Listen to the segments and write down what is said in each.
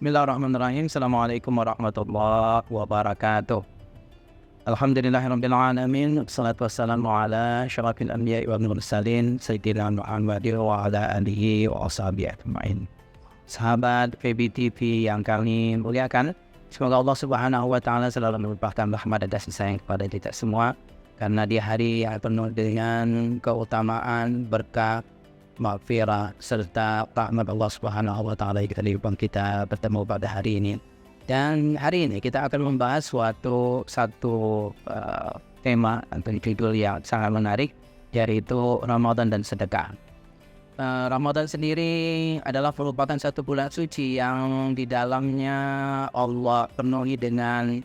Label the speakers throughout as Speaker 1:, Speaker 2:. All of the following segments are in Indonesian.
Speaker 1: Bismillahirrahmanirrahim. Assalamualaikum warahmatullahi wabarakatuh. Alhamdulillahirabbil alamin. Wassalatu wassalamu ala asyrafil anbiya'i wal mursalin sayyidina Muhammadin wa ala alihi wa ashabihi ajmain. Sahabat PBTV yang kami muliakan, semoga Allah Subhanahu wa taala selalu melimpahkan rahmat dan kasih sayang kepada kita semua, karena di hari yang penuh dengan keutamaan, berkah, maghfirah serta rahmat Allah Subhanahu wa taala yang kita bertemu pada hari ini. Dan hari ini kita akan membahas satu tema atau judul yang sangat menarik, yaitu Ramadan dan sedekah. Ramadan sendiri adalah merupakan satu bulan suci yang di dalamnya Allah penuhi dengan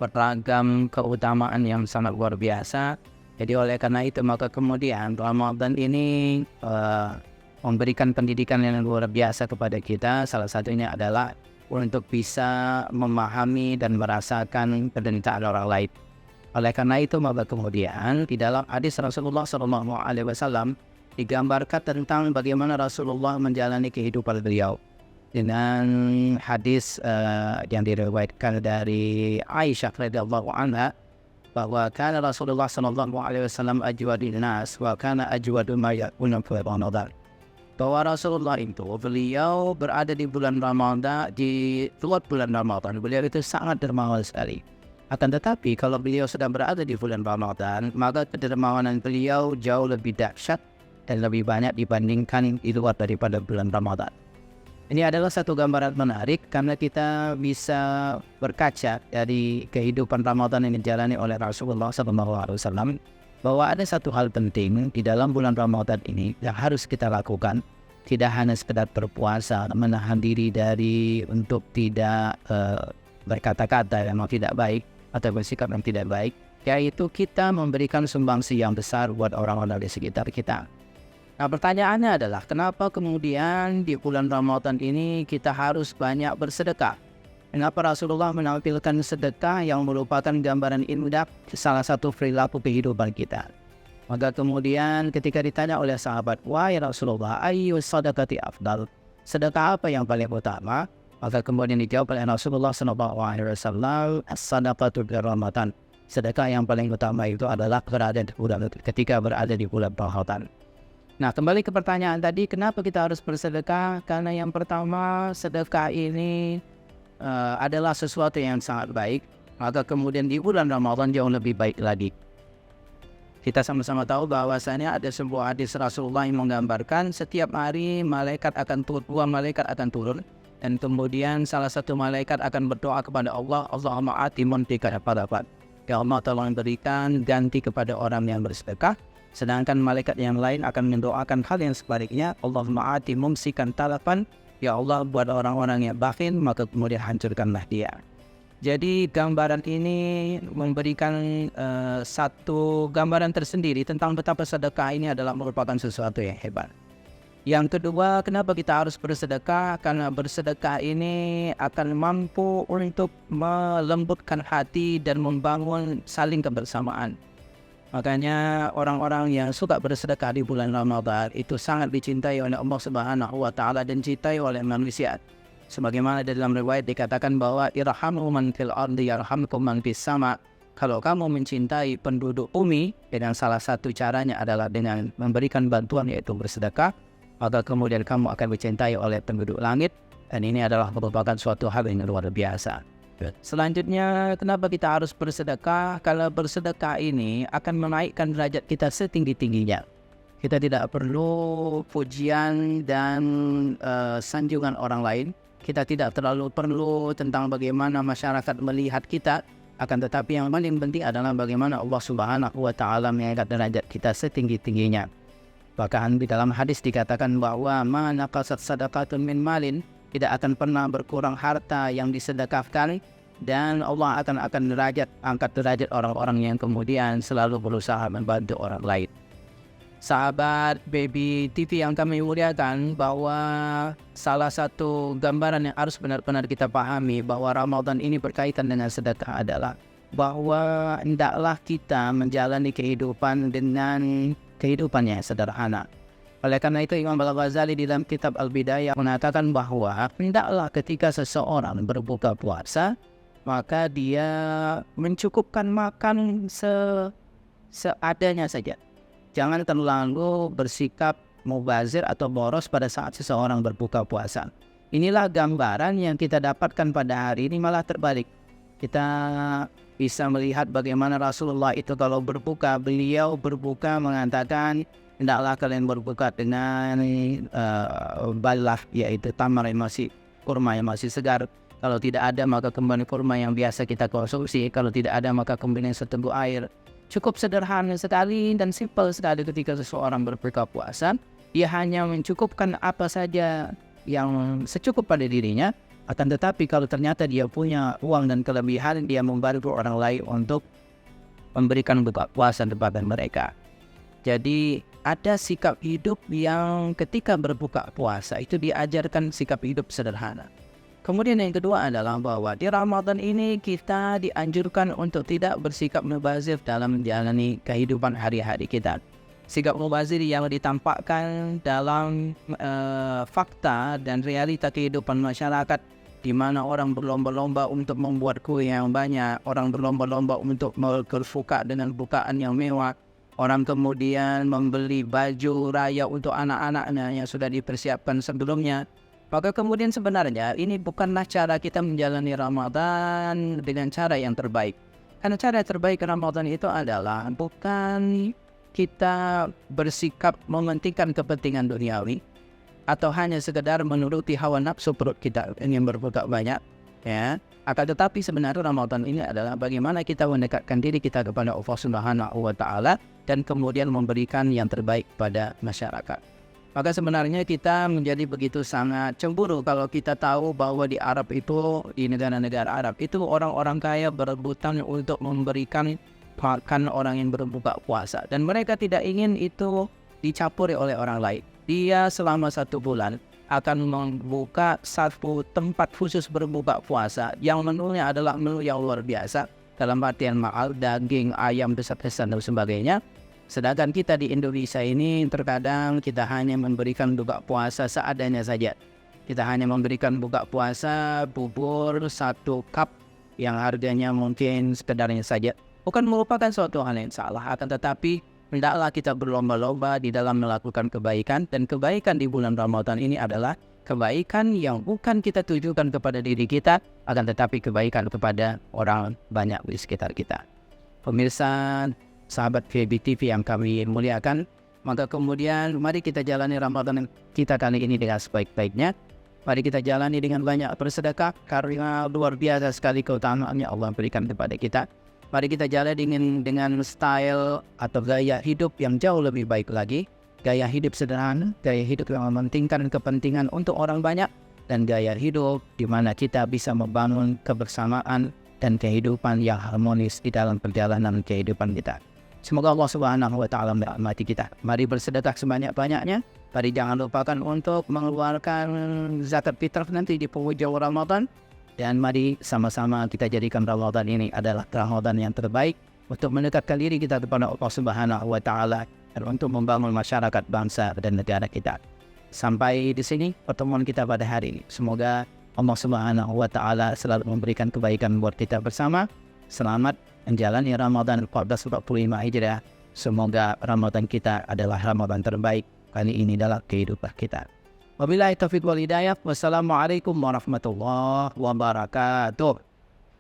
Speaker 1: beragam keutamaan yang sangat luar biasa. Jadi oleh karena itu maka kemudian Ramadan ini memberikan pendidikan yang luar biasa kepada kita. Salah satunya adalah untuk bisa memahami dan merasakan penderitaan orang lain. Oleh karena itu maka kemudian di dalam hadis Rasulullah SAW digambarkan tentang bagaimana Rasulullah menjalani kehidupan beliau. Dengan hadis yang diriwayatkan dari Aisyah radhiyallahu anha, bahwa kana Rasulullah sallallahu alaihi wasallam ajwadun nas wa kana ajwadu ma yakunu fi Ramadan. Bahwa Rasulullah itu beliau berada di bulan Ramadan, di luar bulan Ramadan beliau itu sangat dermawan sekali. Akan tetapi kalau beliau sedang berada di bulan Ramadan, maka kedermawanan beliau jauh lebih dahsyat dan lebih banyak dibandingkan di luar daripada bulan Ramadan. Ini adalah satu gambaran menarik karena kita bisa berkaca dari kehidupan Ramadan yang dijalani oleh Rasulullah SAW, bahwa ada satu hal penting di dalam bulan Ramadan ini yang harus kita lakukan. Tidak hanya sekedar berpuasa, menahan diri dari untuk tidak berkata-kata yang tidak baik atau bersikap yang tidak baik, yaitu kita memberikan sumbangsi yang besar buat orang-orang di sekitar kita. Nah, pertanyaannya adalah kenapa kemudian di bulan Ramadan ini kita harus banyak bersedekah? Kenapa Rasulullah menampilkan sedekah yang merupakan gambaran indah salah satu perilaku kehidupan kita? Maka kemudian ketika ditanya oleh sahabat, wahai Rasulullah, ayyu sadaqati afdal? Sedekah apa yang paling utama? Maka kemudian dijawab oleh Rasulullah SAW, as-sadaqatu di Ramadan. Sedekah yang paling utama itu adalah ketika berada di bulan Ramadan. Nah, kembali ke pertanyaan tadi, kenapa kita harus bersedekah? Karena yang pertama, sedekah ini adalah sesuatu yang sangat baik. Maka kemudian di bulan Ramadan jauh lebih baik lagi. Kita sama-sama tahu bahwasanya ada sebuah hadis Rasulullah yang menggambarkan setiap hari malaikat akan turun, dua malaikat akan turun, dan kemudian salah satu malaikat akan berdoa kepada Allah, Allahumma ati munfiqan khalafa. Ya Allah, tolong berikan ganti kepada orang yang bersedekah. Sedangkan malaikat yang lain akan mendoakan hal yang sebaliknya, Allahumma ati mumsikan talafan, ya Allah buat orang-orang yang bakhil maka kemudian hancurkanlah dia. Jadi gambaran ini memberikan satu gambaran tersendiri tentang betapa sedekah ini adalah merupakan sesuatu yang hebat. Yang kedua, kenapa kita harus bersedekah? Karena bersedekah ini akan mampu untuk melembutkan hati dan membangun saling kebersamaan. Makanya orang-orang yang suka bersedekah di bulan Ramadan itu sangat dicintai oleh Allah Subhanahu wa taala dan dicintai oleh manusia. Sebagaimana dalam riwayat dikatakan bahwa irhamu man fil ardi yarhamkum man fis sama. Kalau kamu mencintai penduduk bumi, dan salah satu caranya adalah dengan memberikan bantuan yaitu bersedekah, maka kemudian kamu akan dicintai oleh penduduk langit, dan ini adalah merupakan suatu hal yang luar biasa. Selanjutnya, kenapa kita harus bersedekah? Kalau bersedekah ini akan menaikkan derajat kita setinggi-tingginya. Kita tidak perlu pujian dan sanjungan orang lain. Kita tidak terlalu perlu tentang bagaimana masyarakat melihat kita. Akan tetapi yang paling penting adalah bagaimana Allah Subhanahu wa taala mengangkat derajat kita setinggi-tingginya. Bahkan di dalam hadis dikatakan bahwa ma naqasat sadaqatun min malin, tidak akan pernah berkurang harta yang disedekahkan, dan Allah akan angkat derajat orang-orang yang kemudian selalu berusaha membantu orang lain. Sahabat Baby TV yang kami muliakan, bahwa salah satu gambaran yang harus benar-benar kita pahami bahwa Ramadan ini berkaitan dengan sedekah adalah bahwa hendaklah kita menjalani kehidupan dengan kehidupan yang sederhana. Oleh karena itu Imam Al-Ghazali di dalam kitab Al-Bidayah mengatakan bahwa hendaklah ketika seseorang berbuka puasa maka dia mencukupkan makan seadanya saja. Jangan terlalu bersikap mubazir atau boros pada saat seseorang berbuka puasa. Inilah gambaran yang kita dapatkan pada hari ini malah terbalik. Kita bisa melihat bagaimana Rasulullah itu kalau berbuka, beliau berbuka mengatakan hendaklah kalian berbuka dengan balah, yaitu tamar yang masih, kurma yang masih segar. Kalau tidak ada maka kembali kurma yang biasa kita konsumsi. Kalau tidak ada maka kembali seteguk air. Cukup sederhana sekali dan simpel sekali ketika seseorang berbuka puasa. Dia hanya mencukupkan apa saja yang secukup pada dirinya. Akan tetapi kalau ternyata dia punya uang dan kelebihan, dia membantu orang lain untuk memberikan buka puasa kepada mereka. Jadi ada sikap hidup yang ketika berbuka puasa itu diajarkan sikap hidup sederhana. Kemudian yang kedua adalah bahwa di Ramadan ini kita dianjurkan untuk tidak bersikap mubazir dalam menjalani kehidupan hari-hari kita. Sikap mubazir yang ditampakkan dalam fakta dan realita kehidupan masyarakat, di mana orang berlomba-lomba untuk membuat kue yang banyak, orang berlomba-lomba untuk berbuka dengan bukaan yang mewah, orang kemudian membeli baju raya untuk anak-anaknya yang sudah dipersiapkan sebelumnya. Maka kemudian sebenarnya ini bukanlah cara kita menjalani Ramadan dengan cara yang terbaik. Karena cara terbaik Ramadan itu adalah bukan kita bersikap mementingkan kepentingan duniawi, atau hanya sekedar menuruti hawa nafsu perut kita ingin berbuka banyak, ya. Akan tetapi sebenarnya Ramadan ini adalah bagaimana kita mendekatkan diri kita kepada Allah Subhanahu wa Ta'ala dan kemudian memberikan yang terbaik pada masyarakat. Maka sebenarnya kita menjadi begitu sangat cemburu kalau kita tahu bahwa di Arab itu, di negara-negara Arab itu orang-orang kaya berebutan untuk memberikan makan orang yang berbuka puasa, dan mereka tidak ingin itu dicampuri oleh orang lain. Dia selama 1 bulan akan membuka satu tempat khusus berbuka puasa yang menunya adalah menu yang luar biasa, dalam artian mahal, daging, ayam besar-besar dan sebagainya. Sedangkan kita di Indonesia ini terkadang kita hanya memberikan buka puasa seadanya saja. Kita hanya memberikan buka puasa bubur 1 cup yang harganya mungkin sekedarnya saja. Bukan merupakan suatu hal yang salah, akan tetapi hendaklah kita berlomba-lomba di dalam melakukan kebaikan, dan kebaikan di bulan Ramadan ini adalah kebaikan yang bukan kita tujukan kepada diri kita, akan tetapi kebaikan kepada orang banyak di sekitar kita. Pemirsa, sahabat VB TV yang kami muliakan, maka kemudian mari kita jalani Ramadan kita kali ini dengan sebaik-baiknya. Mari kita jalani dengan banyak bersedekah, karena luar biasa sekali keutamaan yang Allah berikan kepada kita. Mari kita jalani dengan style atau gaya hidup yang jauh lebih baik lagi. Gaya hidup sederhana, gaya hidup yang mementingkan kepentingan untuk orang banyak, dan gaya hidup di mana kita bisa membangun kebersamaan dan kehidupan yang harmonis di dalam perjalanan kehidupan kita. Semoga Allah Subhanahu wa Ta'ala merahmati kita. Mari bersedekah sebanyak-banyaknya. Mari jangan lupakan untuk mengeluarkan zakat fitrah nanti di penghujung Ramadan. Dan mari sama-sama kita jadikan Ramadan ini adalah Ramadan yang terbaik untuk mendekatkan diri kita kepada Allah Subhanahu wa Ta'ala dan untuk membangun masyarakat, bangsa dan negara kita. Sampai di sini pertemuan kita pada hari ini. Semoga Allah Subhanahu wa Ta'ala selalu memberikan kebaikan buat kita bersama. Selamat menjalani Ramadan 1445 Hijriah. Semoga Ramadan kita adalah Ramadan terbaik kali ini dalam kehidupan kita. Wabillahi taufiq wal hidayah. Wassalamualaikum warahmatullahi wabarakatuh.